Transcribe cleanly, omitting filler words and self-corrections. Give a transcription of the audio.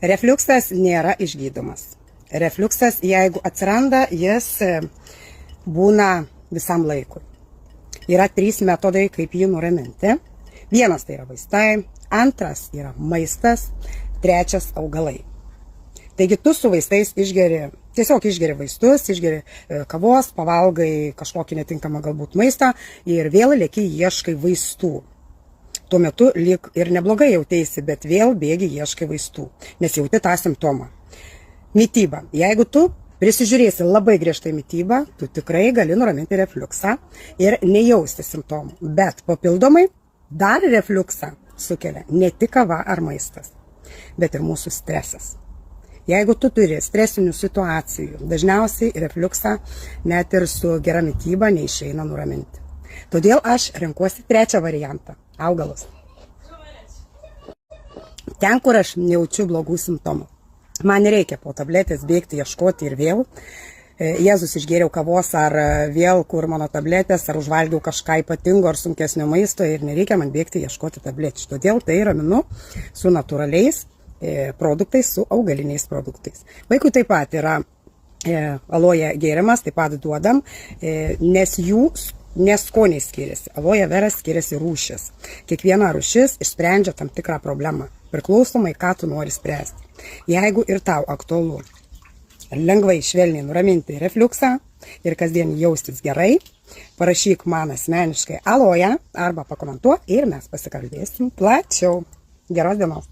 Refliuksas nėra išgydomas. Refliuksas, jeigu atsiranda, jis būna visam laikui. Yra 3 metodai, kaip jį nuraminti. Vienas tai yra vaistai, antras yra maistas, trečias augalai. Taigi tu su vaistais tiesiog išgeri vaistus, išgeri kavos, pavalgai kažkokį netinkamą galbūt maistą ir vėl lėki ieškai vaistų. Tuo metu lyg ir neblogai jautėsi, bet vėl bėgi ieškai vaistų, nes jauti tą simptomą. Mityba. Jeigu tu prisižiūrėsi labai griežtai mitybą, tu tikrai gali nuraminti refliuksą ir nejausti simptomų. Bet papildomai dar refliuksą sukelia ne tik kava ar maistas, bet ir mūsų stresas. Jeigu tu turi stresinių situacijų, dažniausiai refliuksą net ir su gera mityba neišeina nuraminti. Todėl aš renkuosi trečią variantą – augalus. Ten, kur aš nejaučiu blogų simptomų. Man nereikia po tabletės bėgti, ieškoti ir vėl. Jėzus išgėriau kavos ar vėl, kur mano tabletės, ar užvalgiau kažką ypatingo ar sunkesnio maisto ir nereikia man bėgti ieškoti tablečių. Todėl tai raminu su natūraliais produktais, su augaliniais produktais. Vaikui taip pat yra aloje gėrimas, taip pat duodam, nes skoniai skiriasi. Aloje vera skiriasi rūšis. Kiekviena rūšis išsprendžia tam tikrą problemą, priklausomai, ką tu nori spręsti. Jeigu ir tau aktualu lengvai švelniai nuraminti refliuksą ir kasdien jaustis gerai, parašyk man asmeniškai aloje arba pakomentuok ir mes pasikalbėsim plačiau. Geros dienos.